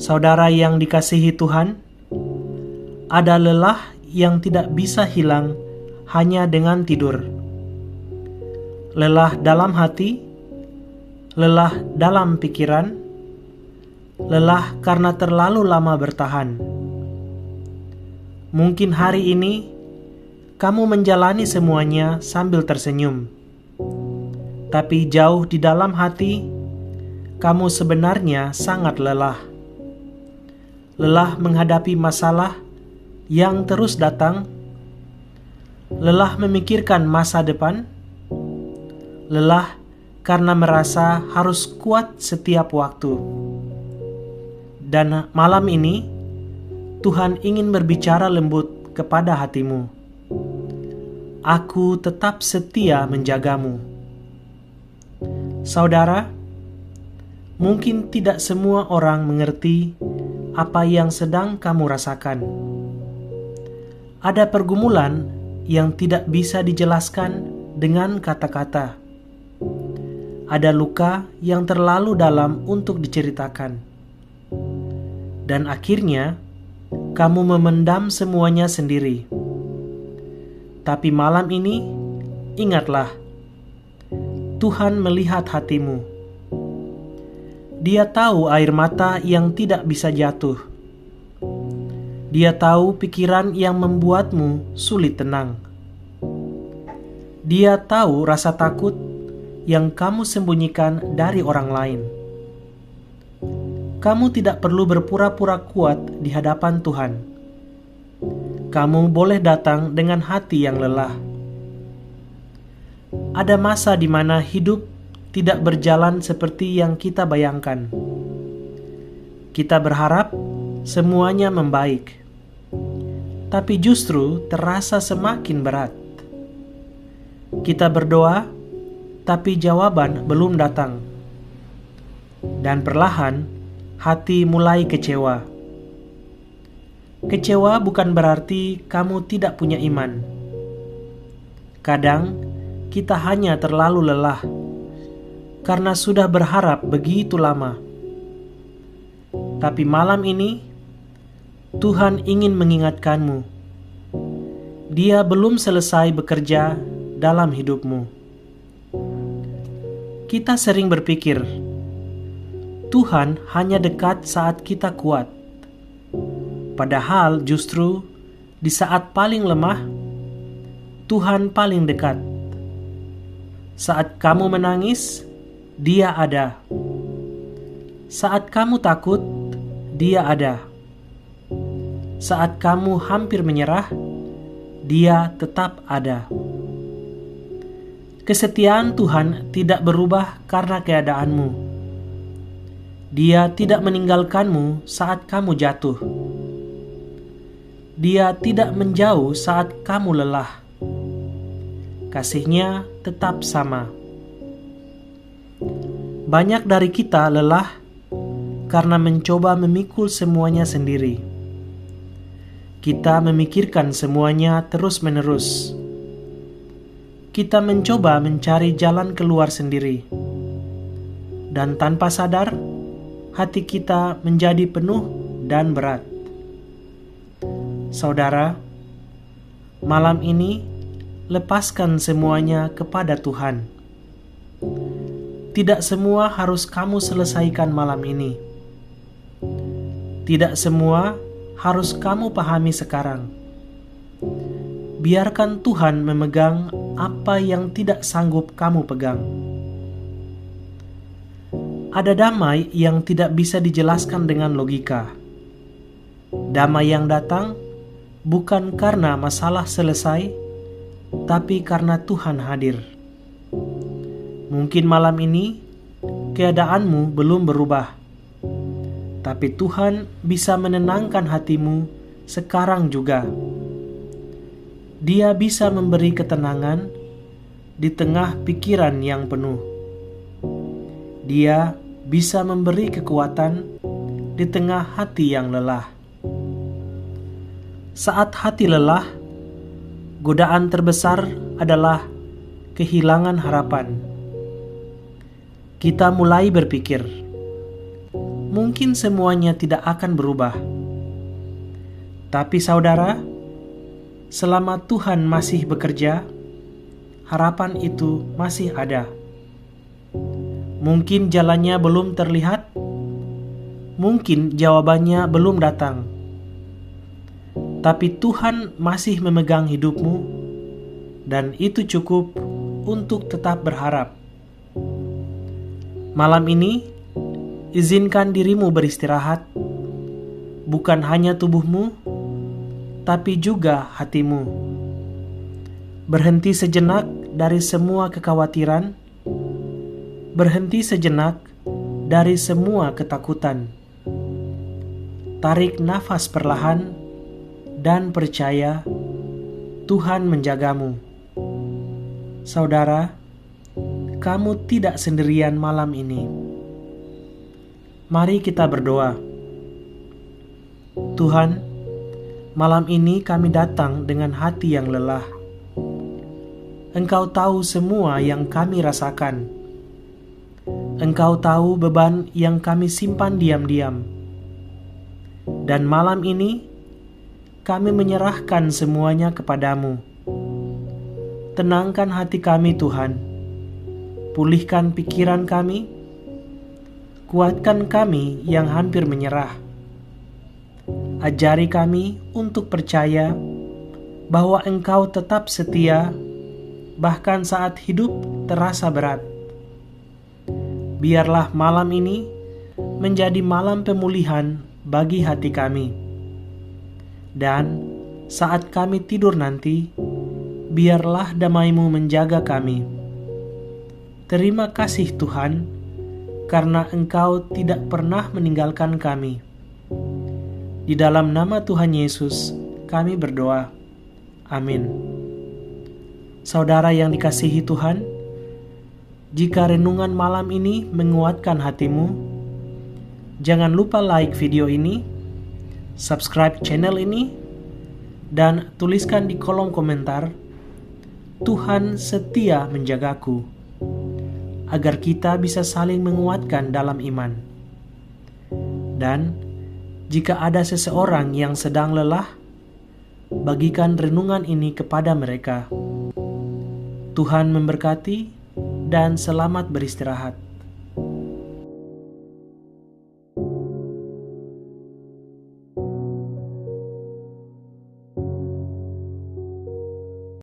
Saudara yang dikasihi Tuhan, ada lelah yang tidak bisa hilang hanya dengan tidur. Lelah dalam hati, lelah dalam pikiran, lelah karena terlalu lama bertahan. Mungkin hari ini kamu menjalani semuanya sambil tersenyum, tapi jauh di dalam hati, kamu sebenarnya sangat lelah. Lelah menghadapi masalah yang terus datang, lelah memikirkan masa depan, lelah karena merasa harus kuat setiap waktu. Dan malam ini, Tuhan ingin berbicara lembut kepada hatimu. Aku tetap setia menjagamu. Saudara, mungkin tidak semua orang mengerti apa yang sedang kamu rasakan. Ada pergumulan yang tidak bisa dijelaskan dengan kata-kata. Ada luka yang terlalu dalam untuk diceritakan. Dan akhirnya, kamu memendam semuanya sendiri. Tapi malam ini, ingatlah, Tuhan melihat hatimu. Dia tahu air mata yang tidak bisa jatuh. Dia tahu pikiran yang membuatmu sulit tenang. Dia tahu rasa takut yang kamu sembunyikan dari orang lain. Kamu tidak perlu berpura-pura kuat di hadapan Tuhan. Kamu boleh datang dengan hati yang lelah. Ada masa di mana hidup tidak berjalan seperti yang kita bayangkan. Kita berharap semuanya membaik, tapi justru terasa semakin berat. Kita berdoa, tapi jawaban belum datang. Dan perlahan, hati mulai kecewa. Kecewa bukan berarti kamu tidak punya iman. Kadang, kita hanya terlalu lelah karena sudah berharap begitu lama. Tapi malam ini, Tuhan ingin mengingatkanmu. Dia belum selesai bekerja dalam hidupmu. Kita sering berpikir, Tuhan hanya dekat saat kita kuat. Padahal justru di saat paling lemah, Tuhan paling dekat. Saat kamu menangis, Dia ada. Saat kamu takut, Dia ada. Saat kamu hampir menyerah, Dia tetap ada. Kesetiaan Tuhan tidak berubah karena keadaanmu. Dia tidak meninggalkanmu saat kamu jatuh. Dia tidak menjauh saat kamu lelah. Kasih-Nya tetap sama. Banyak dari kita lelah karena mencoba memikul semuanya sendiri. Kita memikirkan semuanya terus-menerus. Kita mencoba mencari jalan keluar sendiri. Dan tanpa sadar, hati kita menjadi penuh dan berat. Saudara, malam ini lepaskan semuanya kepada Tuhan. Tidak semua harus kamu selesaikan malam ini. Tidak semua harus kamu pahami sekarang. Biarkan Tuhan memegang apa yang tidak sanggup kamu pegang. Ada damai yang tidak bisa dijelaskan dengan logika. Damai yang datang bukan karena masalah selesai, tapi karena Tuhan hadir. Mungkin malam ini keadaanmu belum berubah, tapi Tuhan bisa menenangkan hatimu sekarang juga. Dia bisa memberi ketenangan di tengah pikiran yang penuh. Dia bisa memberi kekuatan di tengah hati yang lelah. Saat hati lelah, godaan terbesar adalah kehilangan harapan. Kita mulai berpikir, mungkin semuanya tidak akan berubah. Tapi saudara, selama Tuhan masih bekerja, harapan itu masih ada. Mungkin jalannya belum terlihat, mungkin jawabannya belum datang. Tapi Tuhan masih memegang hidupmu, dan itu cukup untuk tetap berharap. Malam ini, izinkan dirimu beristirahat, bukan hanya tubuhmu, tapi juga hatimu. Berhenti sejenak dari semua kekhawatiran, berhenti sejenak dari semua ketakutan. Tarik nafas perlahan dan percaya Tuhan menjagamu. Saudara, kamu tidak sendirian malam ini. Mari kita berdoa. Tuhan, malam ini kami datang dengan hati yang lelah. Engkau tahu semua yang kami rasakan. Engkau tahu beban yang kami simpan diam-diam. Dan malam ini, kami menyerahkan semuanya kepadamu. Tenangkan hati kami, Tuhan. Pulihkan pikiran kami. Kuatkan kami yang hampir menyerah. Ajari kami untuk percaya bahwa Engkau tetap setia, bahkan saat hidup terasa berat. Biarlah malam ini menjadi malam pemulihan bagi hati kami. Dan saat kami tidur nanti, biarlah damai-Mu menjaga kami. Terima kasih Tuhan, karena Engkau tidak pernah meninggalkan kami. Di dalam nama Tuhan Yesus, kami berdoa. Amin. Saudara yang dikasihi Tuhan, jika renungan malam ini menguatkan hatimu, jangan lupa like video ini, subscribe channel ini, dan tuliskan di kolom komentar, Tuhan setia menjagaku, agar kita bisa saling menguatkan dalam iman. Dan jika ada seseorang yang sedang lelah, bagikan renungan ini kepada mereka. Tuhan memberkati dan selamat beristirahat.